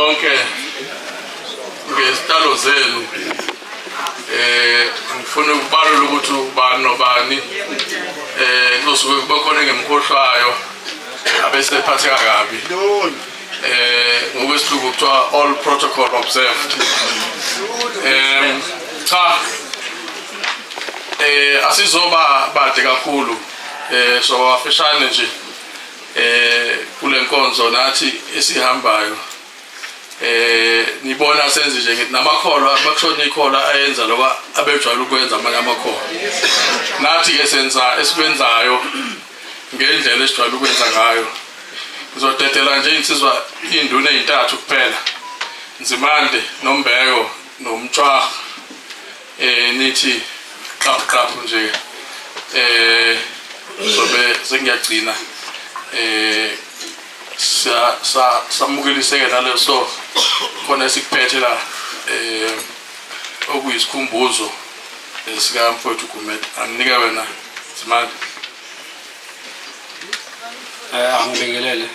zonke ngesitalo zenu ngifuna ukubalula ukuthi ubani nobani kuzosuke kuba khona ngemkhohlwayo abesephatheka kabi ngokwesihlungu kuthiwa all protocol observed. Cha asizoba bade kakhulu so afishane nje kule nkonzo nathi esihambayo nibona senze nje namakholwa abakushona ikhola ayenza loba abejwayele ukwenza amanye amakhola nathi ke senza esikwenzayo ngendlela esijwayele ukwenza ngayo. Ngizodedela nje insizwa induna ezintathu kuphela Nzimande Nombheko noMtshwa nithi qaphu nje sobe sengiyagcina samukeliseke naleso khona sikuphethe la okuyisikhumbuzo sika mfowethu Gumede. Anginike wena Nzimande. Angibingelele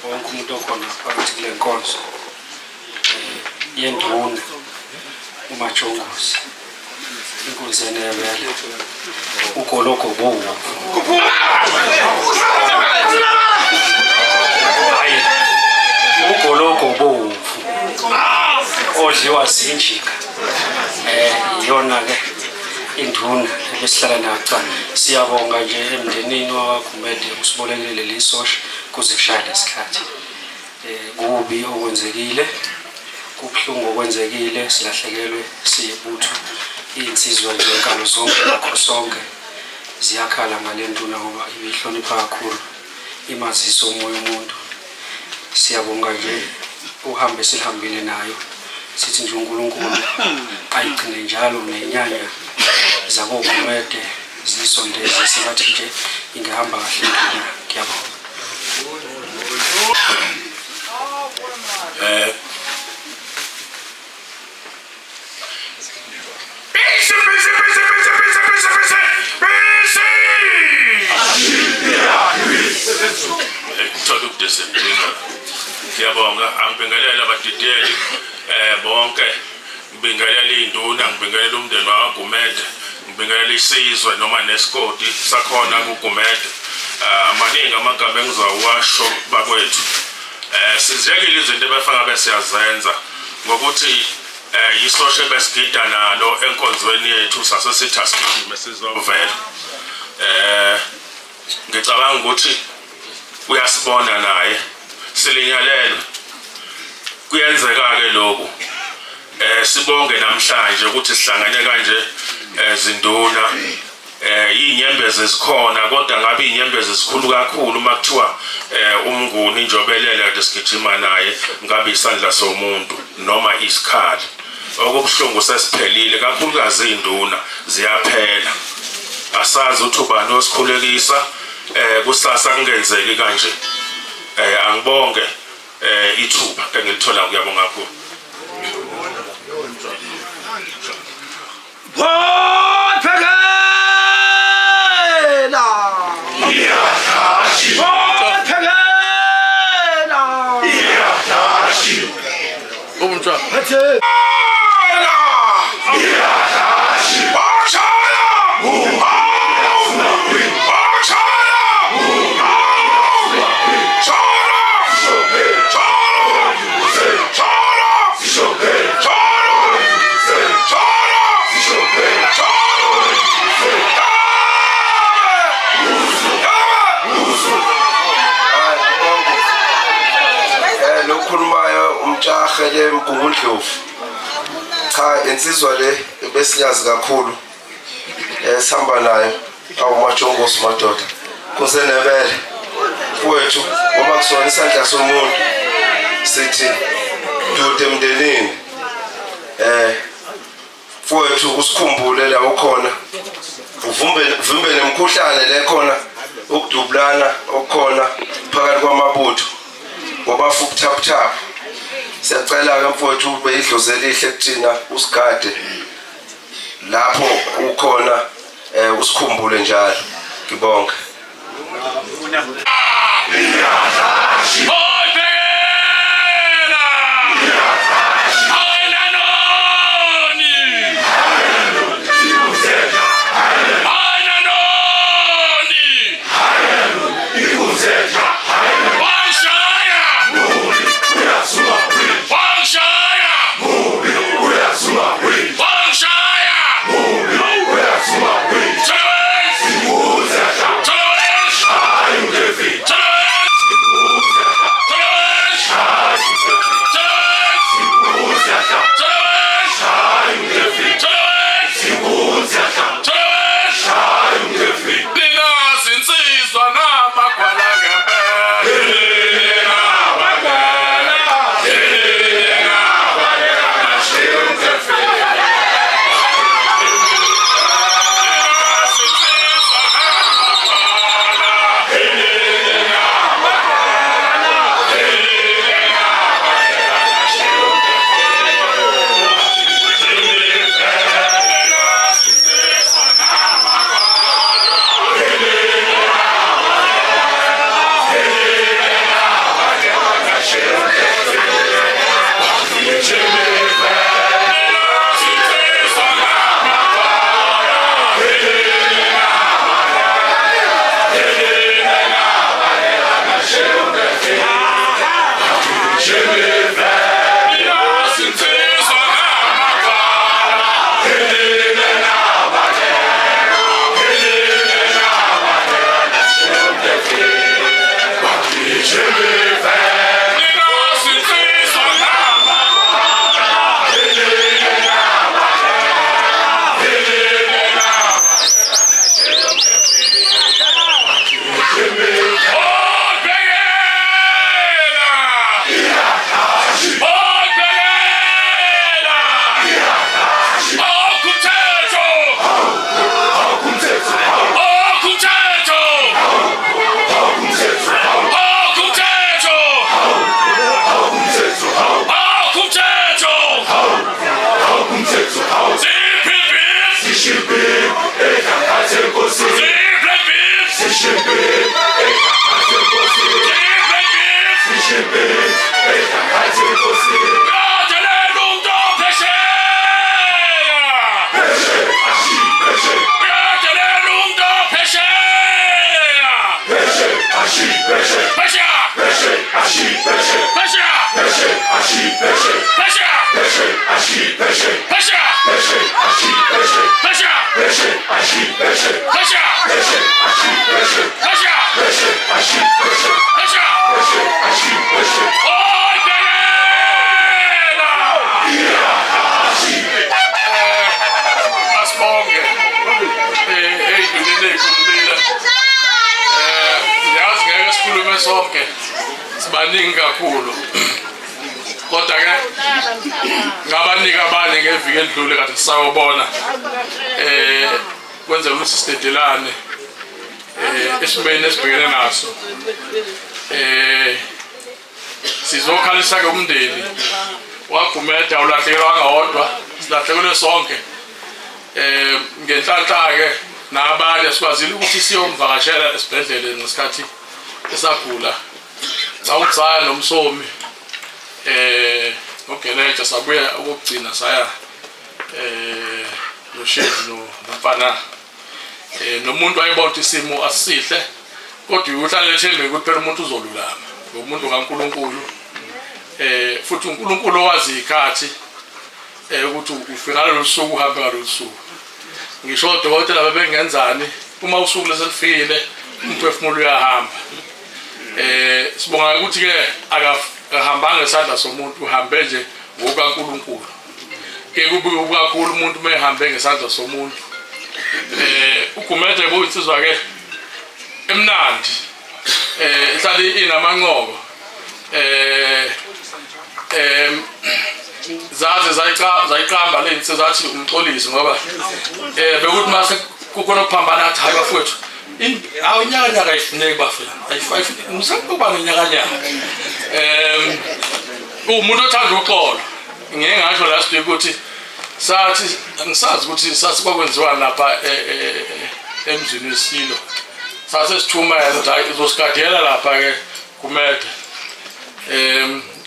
wonke umuntu okhona phakathi kule nkonzo yenduna uMajongosi inkunzi yenebele ugoloko bowu ugoloko bowu odliwa zinjika iyona ke induna ebesihlala nayo. Siyabonga nje emndenini waGumede usibolekele lisosha kuze kushaya lesikhathi. Kubi okwenzekile, kubuhlungu okwenzekile, silahlekelwe siyibutho. Insizwa nje enkalo zonke lakho sonke ziyakhala ngale nduna ngoba ibihlonipha kakhulu imaziso umoya umuntu. Siyabonga nje uhambe sihambile nayo. Sithi nje uNkulunkulu ayigcine njalo nenyanya zakoGumede zisondeze sibathi nje ingahamba kahle indlela. Ngiyabonga. Ngiyabonga angibingelela abadidiyeli bonke, ngibingelela induna, ngibingelela umndeni waGumede, ngibingelela isizwe noma nesikoti sakhona kuGumede. Amaningi amagama engizawasho bakwethu. Sizekile izinto ebefaka besiyazenza ngokuthi isoshe besigida nalo enkonzweni yethu sasesithi asigijime sizovela. Ngicabanga ukuthi uyasibona naye silinyalelo kuyenzeka ke lokho. Sibonge namhlanje ukuthi sihlangane kanje zinduna inyembezi zikhona kodwa ngabe inyembezi zikhulu kakhulu makuthiwa umnguni njobelele kade sigijima naye ngabe isandla somuntu noma isikhali. Okubuhlungu sesiphelile kakhulukazi induna ziyaphela. Asazi ukuthi ubani osikhulekisa kusasa kungenzeki kanje. Angibonge ithuba engilithola. Ngiyabonga kakhulu. Umtshahele mgungundlovu. Cha insizwa le besiyazi kakhulu. Sihamba nayo awuMajongosi madoda. Kusenebele mfowethu ngoba kusona isandla somuntu sithi dude emndenini. Mfowethu usikhumbule la ukhona. Uvimbe nemkhuhlane le khona ukudubulana okukhona phakathi kwamabutho. Ngoba futhi tap siyacela ke mfowethu ube idlozi elihle kuthina usigade lapho ukhona usikhumbule njalo. Ngibonge. Zonke sibaningi kakhulu kodwa ke ngabanika abanye ngeviki edlule kade sisayobona kwenza ukuthi sidedelane esimeni esibhekene naso sizokhalisa ke umndeni wagumeda ulahlekelwa ngawodwa silahlekelwe sonke ngenhlanhla ke nabanye sikwazile ukuthi siyomvakashela esibhedlela ngesikhathi esagula sawutsaya nomsomi ngogeleja sabuya ukugcina saya noshezi nomfana nomuntu ayibona isimo asisihle kodwa uhlale ethembe ukuthi phela umuntu uzolulama ngomuntu kaNkuluNkulu futhi uNkulunkulu wazi ikhathi ukuthi ufika losuku uhambe ngalosuku ngisho odokotela babengenzani uma usuku leselifikile umphefumulo uyahamba sibonga ukuthi ke akahambanga ngesandla somuntu uhambe nje ngokaNkulunkulu ke kubuye kakhulu umuntu mehambe ngesandla somuntu ugumede boyinsizwa ke emnandi ihlali inamanqoko zaze zayiqamba lensizwa zathi umxolisi ngoba bekuthi mase kukhona ukuphambana athi hayi bafowethu awunyakanyaka ayifuneki bafela ayifayifuni ngisakuba nonyakanyaka umuntu othanda uxolo ngeke ngasho last week ukuthi sathi angisazi ukuthi sasikwenziwa lapha emzini wesilo sase sithuma ukuthi hayi izosigadela lapha ke kumede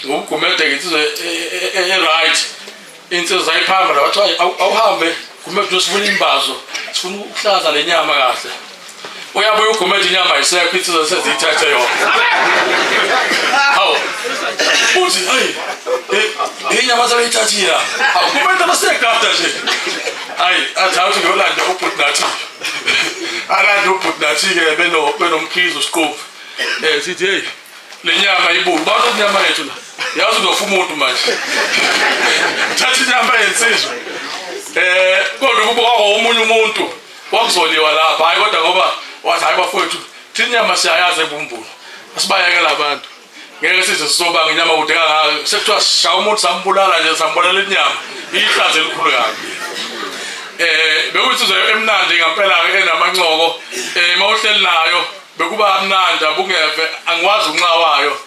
ngumgumede ke insizwe right insizwe zayiphamba bathi awuhambe kumede usifuna imbazo sifuna ukuhlaza lenyama kahle uyabuye ugumede inyama isekho insizwe sezithathe yona hawo uthi hayi inyama zabeyithathira awugumede basekade nje hayi athathe ngolanda ubhutnathi alanda ubhutnathi ke benomkhizo siqofu sithi hey lenyama ibuku bathi inyama yethu la yazi uzofuna umuntu manje thatha inyama yensizwe kodwa kubuka omunye umuntu wakuzoliwa lapha hayi kodwa ngoba wathi hayi bafowethu thina inyama siyayazi ebumbulu asibayekela abantu ngeke size sisobanga inyama kude kangaka sekuthiwa sishaya umuntu sambulala nje sambolela inyama ihlaze elikhulu kabi bekuthi emnandi ngempela ke enamancoko mawuhleli nayo bekuba amnandi abungeve angikwazi unqawayo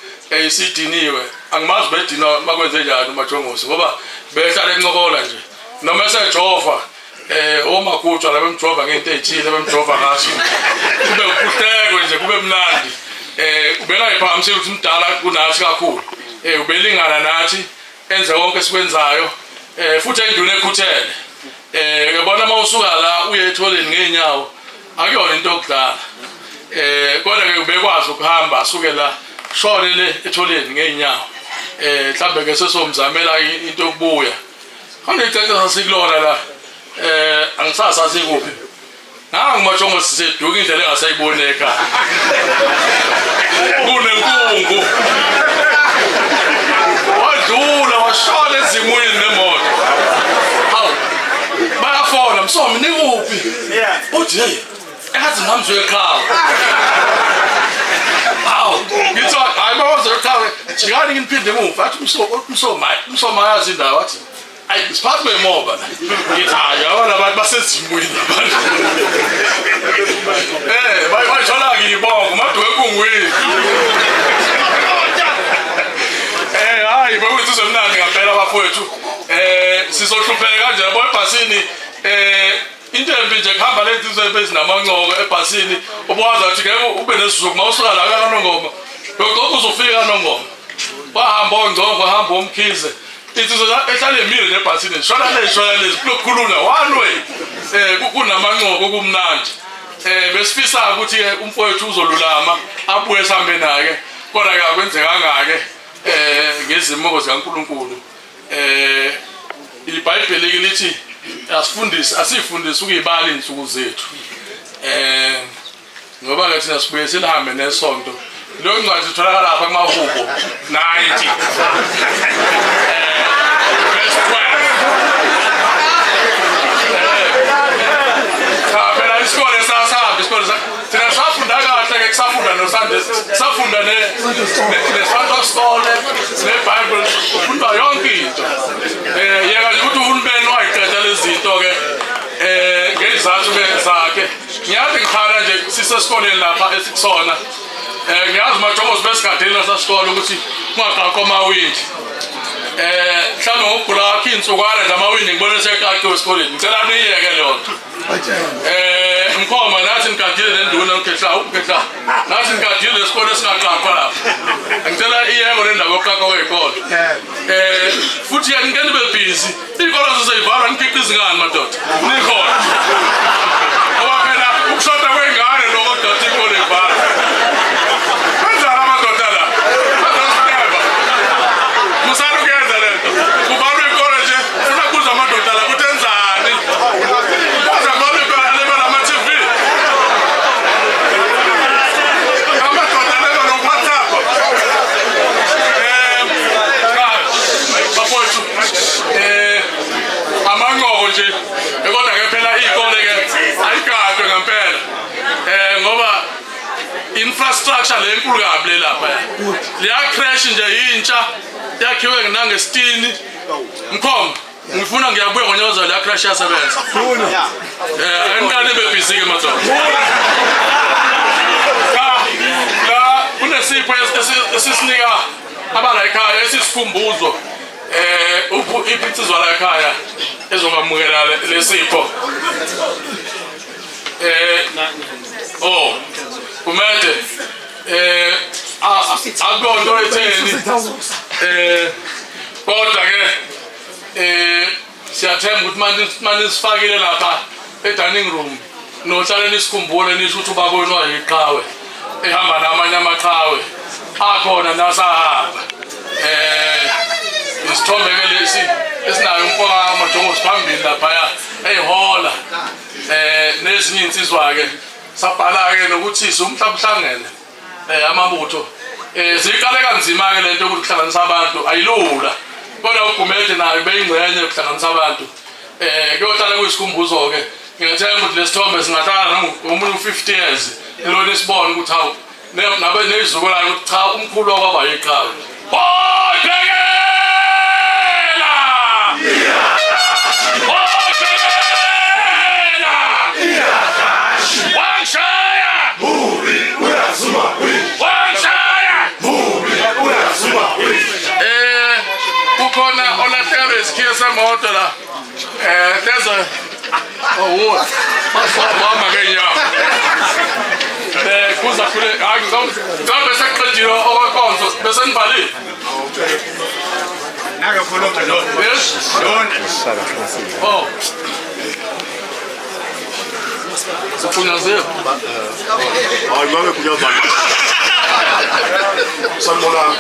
isidiniwe angimazi bedina makwenze njani uMajongosi ngoba behlala encokola nje noma esejova omakutshwa labemjova ngento ezithile bemjova ngaso kube ukuhleko nje kube mnandi ubela iphamisa ukuthi umdala kunathi kakhulu ubelingana nathi enze konke sikwenzayo futhi enduna ekhuthele yabona mawusuka la uye etholeni ngeenyawo akuyona into yokudlala kodwa ke ubekwazi ukuhamba asuke la shone le etholeni ngeenyawo mhlambe ke sesomzamela into yokubuya khona icece sasikulona la angisasazi kuphi nangu Majongosi seduka indlela engasayibona ekhaya kunenkungu wadlula washona ezimweni nemoto hawu bayafona msomi nikuphi uthi hey engathi ngamzwe ekhaya hawu ngithi hayi bawazi ekhaya jikani nginiphinde emuva athi umsoma yazi indawo athi ayi siphathi kwemoba ngithi hayi abana abantu basezimweni abantu bayithola ngiyibonga madwe enkungwini hayi bakwethu semnandi ngampela bafowethu sizohlupheka kanje yabo ebhasini intembi nje kuhamba lezi izinto ezinamanqoko ebhasini ubwazi ukuthi ngeke ube nesizulu mawusuka la kaNongoma lokho uzofika kaNongoma bahamba ongcongo hamba umkhize insizwa ehlale emile nebhasini shona lezi kulokhulula one way kunamanqoko kumnandi besifisa ukuthi umfowethu uzolulama abuye sambe naye kodwa ke akwenzeka ngake ngezimo zikaNkuluNkulu iBhayibheli lithi asifundise ukuyibala insuku zethu ngoba ke thina sibuye sihambe nesonto lo ncwadi itholakala lapha kumahubo 90 verse 12 phela isikole sasahamba isikole thina safunda kahle ke kusafunda noSunday safunda neSunday school neBible ufunda yonke into yeka ukuthi uhulumeni wayiqeda lezi zinto ke ngezathu zakhe ngiyathi ngikhala nje sisesikoleni lapha esikusona ngiyazi Majongosi besigadela sasikole ukuthi kungaqaqwa amawindi mhlawumbe ngokugula akhe insukwana nje amawindi ngibone sekaqaqwe esikoleni ngicela niyeke lonto mkhoma nathi nigadile nenduna ukhetha nathi nigadile lesikole esingaqaqwa lapha ngicela iyeko le ndawo yokuqaqwa kwezikole futhi ke ngeke nibe busy ikolo zizoyivalwa nikhiqiza ingane madoda nikhona ngoba phela ukushoda kwengane lokodwa ikolo ivalwa kanjani amadoda la bazositeba musana ukuyenza lento kuvalwa ikolo nje funa kuza amadoda la ukuthi enzani amanqoko nje kodwa ke phela izikole ke ayigadwe ngempela ngoba infrastructure lenkulu kabi lapha liya crash nje intsha yakhiwe nangesitini mkhomba ngifuna ngiyabuya ngonyoza la crash yasebenza enqane bebhizi ke madoda la kunesipho esisinika abala ekhaya esisikhumbuzo iphinsizwa la ekhaya ezongamukela lesipho kumede akonto etheni kodwa ke siyathemba ukuthi manje sifakile lapha edining room nohlale nisikhumbule nisho ukuthi ubabonwa yiqhawe ehamba namanye amaqhawe akhona nasahamba isithombe ke lesi esinayo umfowabo Majongosi phambili lapha eyihola nezinye insizwa ke sabhala ke nokuthi Umhlaba Uhlangene amabutho ziqale kanzima ke lento yokuhlanganisa abantu ayilula kodwa ugumede nayo beyingcenye yokuhlanganisa abantu kuyohlala kuyisikhumbuzo ke ngiyethemba ukuthi lesithombe singahlala ngomunye u50 years elona isibone ukuthi hawu nabe nezizukulwane ukuthi cha umkhulu wakwaba yiqhawe kukhona olahlelwe isikhiye semoto la there's a what mama ke ya kuza kule ngicela beseqedile okwenkonzo bese nibhalile naka khona lo yes Sifunyaze. Hayi manje kuyaza. Sanibonani.